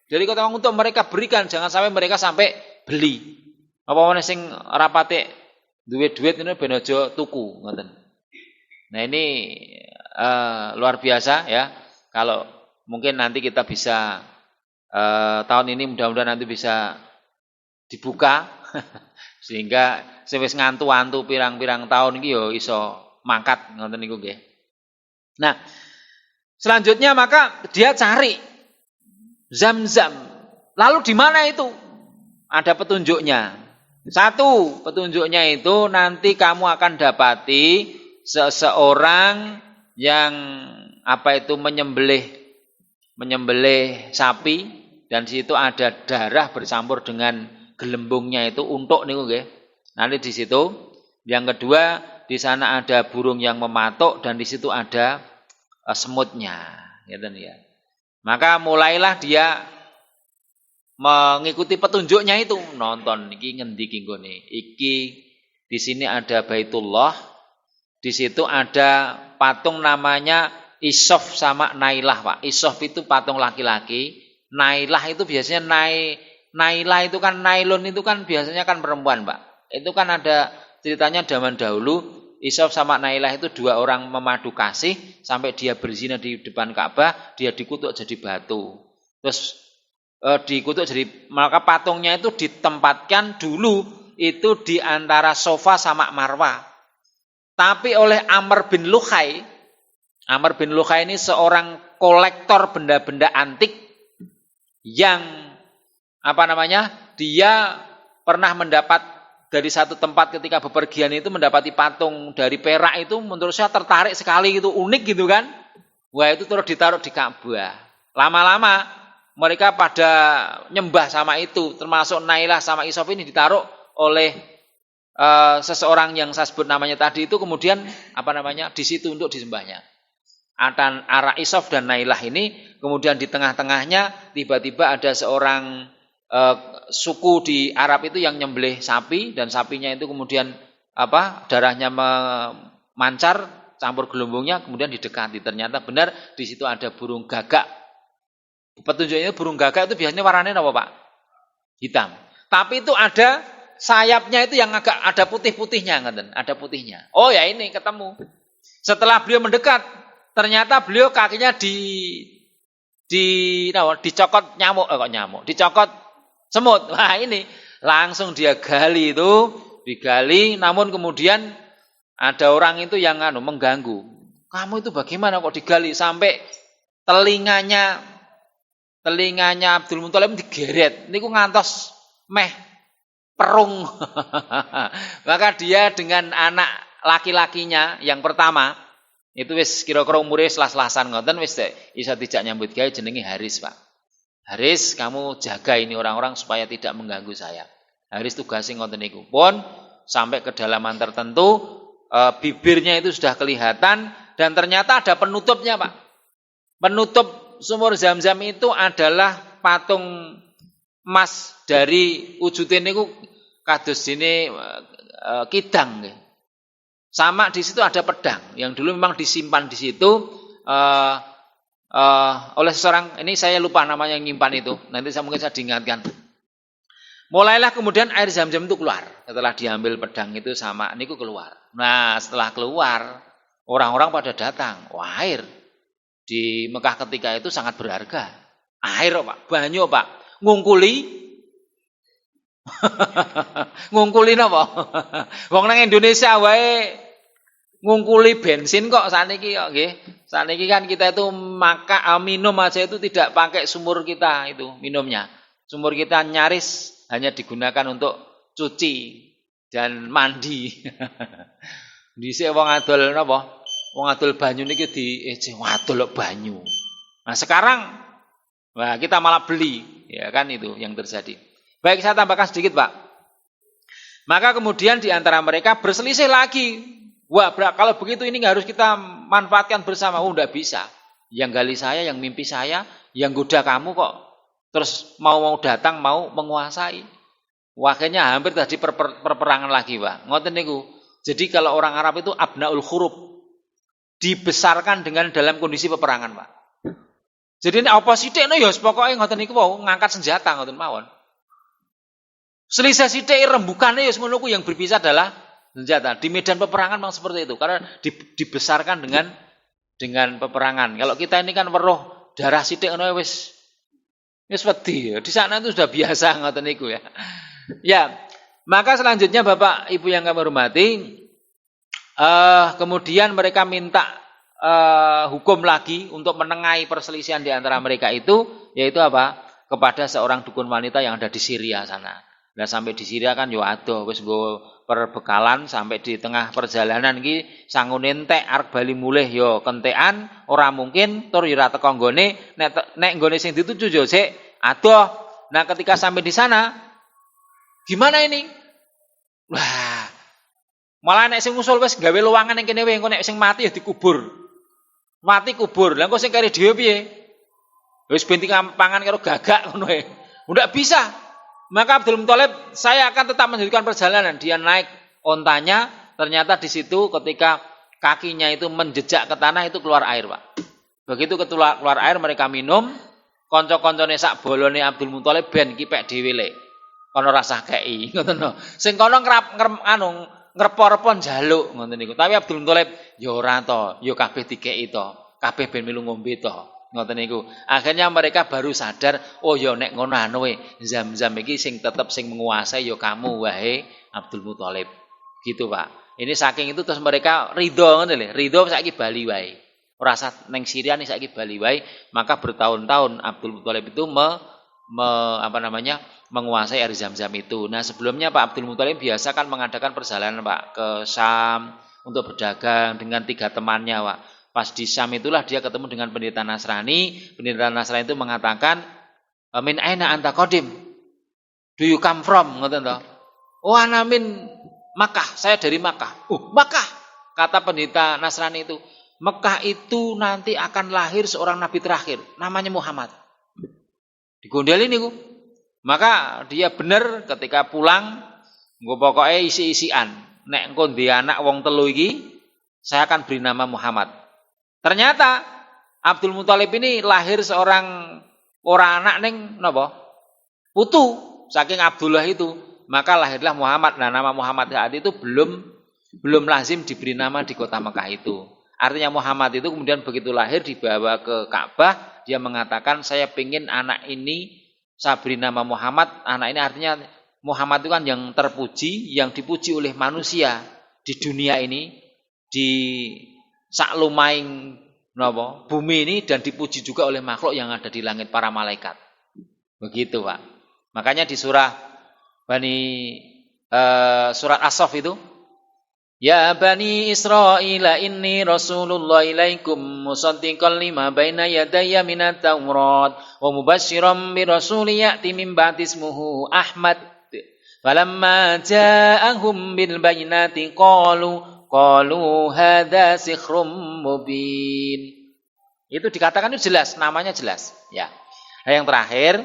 kota Makkah untuk mereka berikan, jangan sampai mereka sampai beli. Apa meneh sing rapate duwe duit ini ben aja tuku ngoten. Nah, ini luar biasa ya. Kalau mungkin nanti kita bisa tahun ini mudah-mudahan nanti bisa dibuka sehingga sing wis ngantu-antu pirang-pirang tahun iki yo iso mangkat ngoten niku nggih. Nah, selanjutnya maka dia cari Zam-zam. Lalu di mana itu? Ada petunjuknya. Satu, petunjuknya itu nanti kamu akan dapati seseorang yang menyembelih sapi dan di situ ada darah bercampur dengan gelembungnya itu untuk niku nggih. Nanti di situ. Yang kedua, di sana ada burung yang mematuk dan di situ ada semutnya, ngeten ya. Maka mulailah dia mengikuti petunjuknya itu, nonton iki ngendi ki nggone. Iki di sini ada Baitullah, di situ ada patung namanya Isof sama Nailah, Pak. Isof itu patung laki-laki, Nailah itu biasanya Nailah itu kan nailon itu kan biasanya kan perempuan, Pak. Itu kan ada ceritanya zaman dahulu, Isof sama Nailah itu dua orang memadu kasih sampai dia berzina di depan Ka'bah, dia dikutuk jadi batu. Terus dikutuk jadi, maka patungnya itu ditempatkan dulu itu di antara Sofa sama Marwah. Tapi oleh Amr bin Luhai ini seorang kolektor benda-benda antik yang dia pernah mendapat dari satu tempat ketika bepergian itu mendapati patung dari perak itu menurut saya tertarik sekali gitu, unik gitu kan. Wah, itu terus ditaruh di Ka'bah. Lama-lama mereka pada nyembah sama itu, termasuk Nailah sama Isof ini ditaruh oleh seseorang yang saya sebut namanya tadi itu kemudian di situ untuk disembahnya. Antara Isof dan Nailah ini kemudian di tengah-tengahnya tiba-tiba ada seorang suku di Arab itu yang nyembelih sapi dan sapinya itu kemudian darahnya memancar campur gelembungnya kemudian didekati, ternyata benar di situ ada burung gagak. Petunjuknya burung gagak itu biasanya warnanya apa, Pak? Hitam. Tapi itu ada sayapnya itu yang agak ada putih-putihnya, ada putihnya. Oh ya, ini ketemu. Setelah beliau mendekat, ternyata beliau kakinya dicokot dicokot semut. Wah, ini langsung dia gali itu, digali, namun kemudian ada orang itu yang mengganggu. Kamu itu bagaimana kok digali sampai telinganya Abdul Muthalib digeret. Niku ngantos meh perung. Maka dia dengan anak laki-lakinya yang pertama itu wis kira-kira umure selas-lasan ngoten wis iso dijak nyambut gawe jenenge Haris, Pak. Haris, kamu jaga ini orang-orang supaya tidak mengganggu saya. Haris tugasnya ngoten niku. Pun sampai kedalaman tertentu bibirnya itu sudah kelihatan dan ternyata ada penutupnya, Pak. Penutup sumur Zam-zam itu adalah patung emas dari wujudnya niku kados dene kidang nggih. Sama di situ ada pedang yang dulu memang disimpan di situ oleh seorang, ini saya lupa namanya yang nyimpan itu, nanti mungkin saya diingatkan. Mulailah kemudian air Zam-zam itu keluar setelah diambil pedang itu sama niku keluar. Nah, setelah keluar orang-orang pada datang. Wah, air di Mekah ketika itu sangat berharga. Air, Pak, banyu, Pak. Ngungkuli napa? Wong nang Indonesia wae ngungkuli bensin kok saniki kok nggih. Saniki kan kita itu minum aja itu tidak pakai sumur kita itu minumnya. Sumur kita nyaris hanya digunakan untuk cuci dan mandi. Dhisik wong adol napa? Wong adol banyu niki wadol banyu. Nah, sekarang kita malah beli, ya kan itu yang terjadi. Baik, saya tambahkan sedikit, Pak. Maka kemudian di antara mereka berselisih lagi. Wah, kalau begitu ini harus kita manfaatkan bersama. Enggak bisa. Yang gali saya, yang mimpi saya, yang goda kamu kok. Terus mau datang, mau menguasai. Wakilnya hampir tadi perperangan lagi, Pak. Ngoten niku. Jadi kalau orang Arab itu abnaul huruf. Dibesarkan dengan dalam kondisi peperangan, Pak. Jadi ini apa sithik ya pokoke ngoten niku wau ngangkat senjata ngoten mawon. Selisih sithik rembukannya ya semono yang berpisah adalah senjata. Di medan peperangan memang seperti itu karena dibesarkan dengan peperangan. Kalau kita ini kan weruh darah sithik ngono wis Wis wedi. Di sana itu sudah biasa ngoten niku ya. Ya, maka selanjutnya Bapak Ibu yang kami hormati, kemudian mereka minta hukum lagi untuk menengahi perselisihan di antara mereka itu, yaitu apa? Kepada seorang dukun wanita yang ada di Syria sana. Nah sampai di Syria kan yo adoh wis nggo perbekalan sampai di tengah perjalanan iki sangun entek arep bali mulih yo kentekan ora mungkin tur yo ora teko nggone nek nggone sing dituju yo sik adoh. Nah ketika sampai di sana gimana ini? Wah, malah nek sing usul wis gawe luwangan ning kene wae engko nek sing mati ya dikubur. Mati kubur. Lah engko sing kare dhewe piye? Wis binti pangan karo gagak ngono wae. Ndak bisa. Maka Abdul Muthalib, saya akan tetap melanjutkan perjalanan. Dia naik ontanya, ternyata di situ ketika kakinya itu menjejak ke tanah itu keluar air, Pak. Begitu keluar air mereka minum, kanca-kancane sak bolone Abdul Muthalib ben kipek dhewe lek. Kono rasah kei, ngoten lho. Sing kono ngrepo-repo njaluk ngoten niku. Tapi Abdul Muthalib ya ora to, ya kabeh dikeki to. Kabeh ben milu ngombe to. Ngoten niku. Akhirnya mereka baru sadar, oh ya nek ngono anu Zam-Zam iki sing tetep sing menguasai ya kamu wahai Abdul Muthalib. Gitu, Pak. Ini saking itu terus mereka ridho ngoten lho. Ridho saiki bali wae. Ora usah ning Syria nih saiki bali wae, maka bertahun-tahun Abdul Muthalib itu menguasai air Zam-Zam itu. Nah, sebelumnya Pak Abdul Muthalib biasa kan mengadakan perjalanan, Pak, ke Syam untuk berdagang dengan 3 temannya, Pak. Pas di Syam itulah dia ketemu dengan pendeta Nasrani. Pendeta Nasrani itu mengatakan, "Min aina anta qadim? Do you come from?" Ngoten to. "Oh, ana min Makkah, saya dari Makkah." "Oh, Makkah." Kata pendeta Nasrani itu, "Mekah itu nanti akan lahir seorang nabi terakhir, namanya Muhammad." Digondeli niku. Maka dia bener ketika pulang, nggo pokoke isi-isian. Nek engko ndek anak wong 3 iki, saya akan beri nama Muhammad. Ternyata Abdul Muthalib ini lahir seorang orang anak ning napa? Putu saking Abdullah itu. Maka lahirlah Muhammad. Nah, nama Muhammad saat itu belum lazim diberi nama di kota Mekah itu. Artinya Muhammad itu kemudian begitu lahir dibawa ke Ka'bah, dia mengatakan saya pengin anak ini saya beri nama Muhammad. Anak ini artinya Muhammad itu kan yang terpuji, yang dipuji oleh manusia di dunia ini, di saklumaing bumi ini, dan dipuji juga oleh makhluk yang ada di langit, para malaikat. Begitu, Pak. Makanya di surat As-Saff itu, "Ya Bani Israila inni Rasulullah ilaikum musaddiqan lima baina yadayya minat Taurat wa mubasysyiran bi rasulin ya'ti min ba'di ismuhu Ahmad. Falamma ja'ahum bil bayyinati qalu hadza sikhrum mubin." Itu dikatakan itu jelas, namanya jelas, ya. Nah, yang terakhir,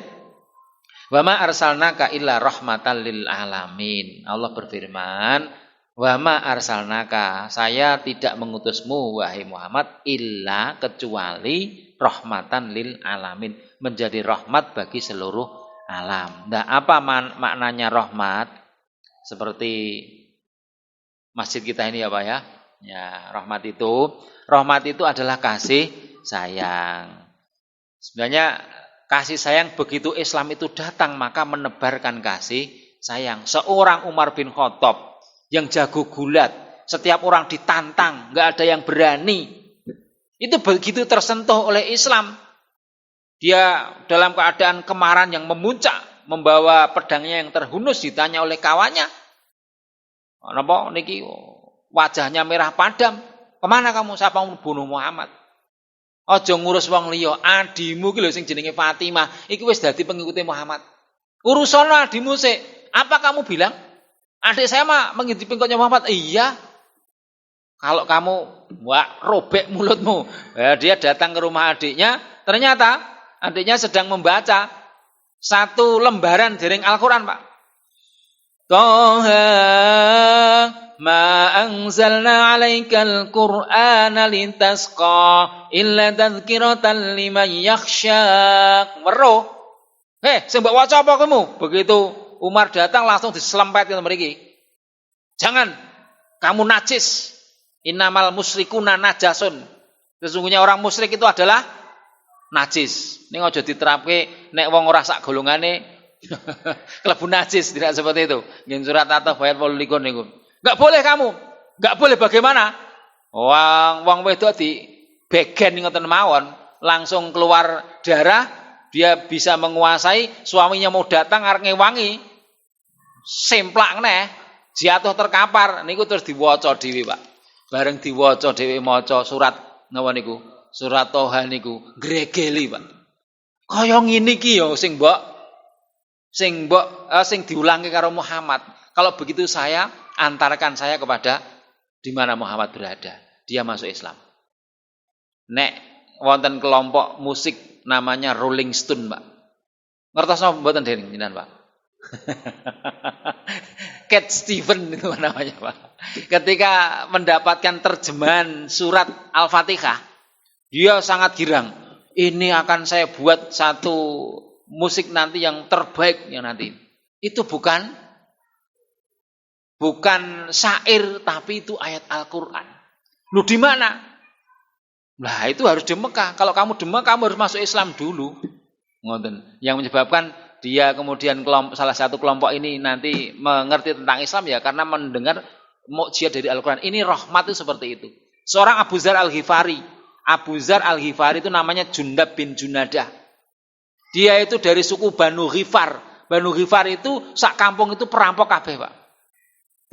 "Wa ma arsalnaka illa rahmatan lil alamin." Allah berfirman, "Wa ma arsalnaka," saya tidak mengutusmu wahai Muhammad, illa kecuali rahmatan lil alamin, menjadi rahmat bagi seluruh alam. Nah, apa maknanya rahmat? Seperti masjid kita ini ya Pak ya. Ya, rahmat itu adalah kasih sayang. Sebenarnya kasih sayang begitu Islam itu datang maka menebarkan kasih sayang. Seorang Umar bin Khattab yang jago gulat, setiap orang ditantang, nggak ada yang berani. Itu begitu tersentuh oleh Islam. Dia dalam keadaan kemarahan yang memuncak, membawa pedangnya yang terhunus, ditanya oleh kawannya, "Napa niki wajahnya merah padam? Kemana kamu? Siapa mau bunuh Muhammad?" "Aja ngurus wong liya, adimu ki lho sing jenenge Fatimah, iki wis dadi pengikute Muhammad. Urusan adimu sik. Apa kamu bilang? Adik saya mah mengikuti pengikutnya Muhammad." "Iya." "Kalau kamu robek mulutmu." Ya, dia datang ke rumah adiknya, ternyata adiknya sedang membaca satu lembaran dering Al-Qur'an, Pak. "Toha ma anzalna 'alaikal Qur'ana litasqa illa tadhkiratan liman yakhsha." Weruh. Sing mbok waca apa kamu?" Begitu Umar datang langsung diselempet ke mriki. "Jangan, kamu najis. Innamal musyrikuna najasun." Sesungguhnya orang musyrik itu adalah najis. Ning aja diterapke nek wong ora sak golongane klebu najis, tidak seperti itu. Nggih surat At-Taubah ayat 28 niku. Enggak boleh kamu. Enggak boleh bagaimana? Wong wedok di begen ngoten mawon, langsung keluar darah, dia bisa menguasai, suaminya mau datang arep ngewangi, semplak neh, jatuh terkapar, niku terus diwaca dhewe, Pak. Bareng diwaca dhewe maca surat napa niku? Surat Toha niku gregeli, Pak. Kaya ngene iki ya sing diulangi karo Muhammad. Kalau begitu saya antarkan saya kepada di mana Muhammad berada. Dia masuk Islam. Nek wonten kelompok musik namanya Rolling Stone, Pak. Ngertos napa mboten dening jenengan, Pak? Cat Stevens itu namanya, Pak. Ketika mendapatkan terjemahan surat Al-Fatihah, dia sangat girang. Ini akan saya buat satu musik nanti yang terbaik yang nanti. Itu bukan syair, tapi itu ayat Al-Qur'an. Lu di mana? Nah, itu harus di Mekah. Kalau kamu di Mekah, kamu harus masuk Islam dulu. Ngoten. Yang menyebabkan dia kemudian salah satu kelompok ini nanti mengerti tentang Islam ya karena mendengar mukjizat dari Al-Qur'an. Ini rahmat itu seperti itu. Seorang Abu Dzar Al-Ghifari. Abu Dzar Al-Ghifari itu namanya Jundab bin Junadah. Dia itu dari suku Banu Ghifar. Banu Ghifar itu sak kampung itu perampok kabeh, Pak.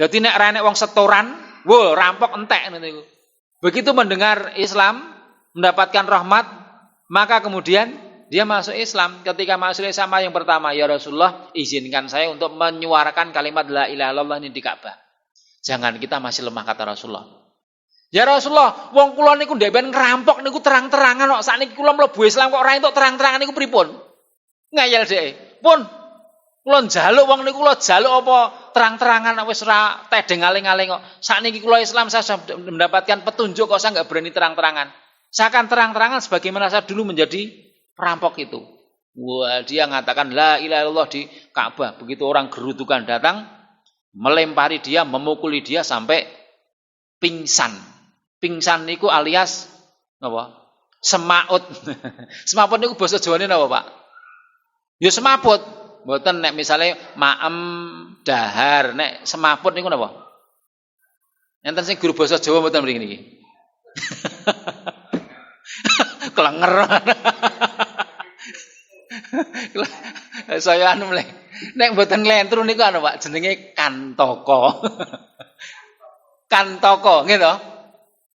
Jadi nek ra nek wong setoran, wo rampok entek niku. Begitu mendengar Islam, mendapatkan rahmat, maka kemudian dia masuk Islam. Ketika masuk Islam yang pertama, ya Rasulullah, izinkan saya untuk menyuarakan kalimat la ilaha illallah ini di Ka'bah. Jangan, kita masih lemah, kata Rasulullah. Ya Rasulullah, wong kula niku ndek ben ngerampok niku terang-terangan kok. Sakniki kula mlebu Islam kok ora entuk terang-terangan niku pripun? Ngayal dhek. Pun kula njaluk wong niku kula jaluk apa terang-terangan wis ora tedeng aling-aling kok. Sakniki kula Islam saya sudah mendapatkan petunjuk kok saya enggak berani terang-terangan. Saya akan terang-terangan sebagaimana saya dulu menjadi perampok itu. Wah, dia mengatakan la ilaha illallah di Ka'bah. Begitu orang gerudukan datang, melempari dia, memukuli dia sampai pingsan. Pingsan niku alias napa? Semaut. Semaput niku basa Jawane napa, Pak? Ya semaput. Mboten nek misale maem dahar, nek semaput niku napa? Enten sing guru basa Jawa mboten mriki niki. Klenger. Saya anu mleh. Nek mboten lentru niku anu Pak, jenenge kantoko. Kantoko, nggih to?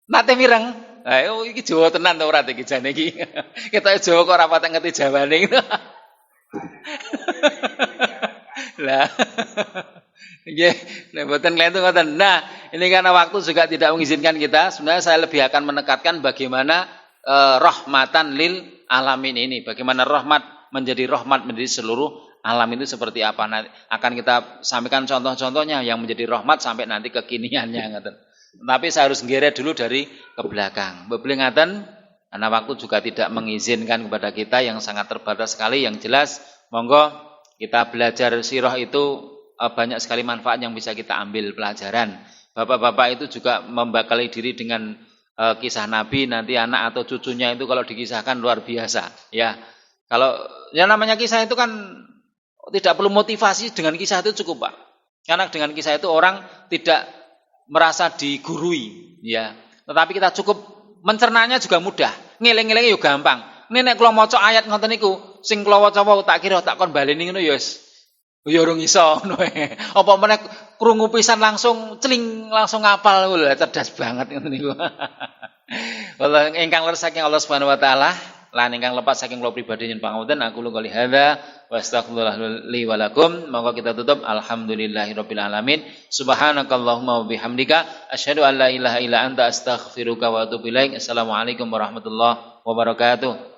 Nate mireng. Lah iki Jawa tenan to ora iki jane iki. Ketoke Jawa kok ora patek ngerti Jawane. Lah. Nggih, nek mboten lentru ngoten. Nah, ini karena waktu juga tidak mengizinkan kita, sebenarnya saya lebih akan menekankan bagaimana rahmatan lil alamin ini. Bagaimana rahmat menjadi rahmat menjadi seluruh alam itu seperti apa. Nanti akan kita sampaikan contoh-contohnya yang menjadi rahmat sampai nanti kekiniannya ngoten. Tapi saya harus nggeret dulu dari ke belakang. Beble ngaten, karena waktu juga tidak mengizinkan kepada kita yang sangat terbatas sekali. Yang jelas, monggo kita belajar sirah itu banyak sekali manfaat yang bisa kita ambil pelajaran. Bapak-bapak itu juga membekali diri dengan kisah Nabi, nanti anak atau cucunya itu kalau dikisahkan luar biasa. Ya, kalau yang namanya kisah itu kan tidak perlu motivasi, dengan kisah itu cukup, Pak. Karena dengan kisah itu orang tidak merasa digurui, ya. Tetapi kita cukup mencernanya juga mudah. Ngeling-ngeling yo gampang. Nek kula maca ayat ngoten niku, sing kula waca wae tak kira tak kon baleni ngono ya wis. Ya urung iso ngono ae. Apa meneh krungu pisan langsung celing langsung ngapal lho, cerdas banget ngoten niku. Wallah ingkang leres saking Allah Subhanahu wa taala, lan ingkang lepas saking kula pribadi nyen pangapunten aku qouli hadza wa astaghfirullah li wa lakum. Monggo kita tutup alhamdulillahirabbil alamin. Subhanakallahumma wa bihamdika asyhadu an la ilaha illa anta astaghfiruka wa atubu ilaik. Assalamualaikum warahmatullahi wabarakatuh.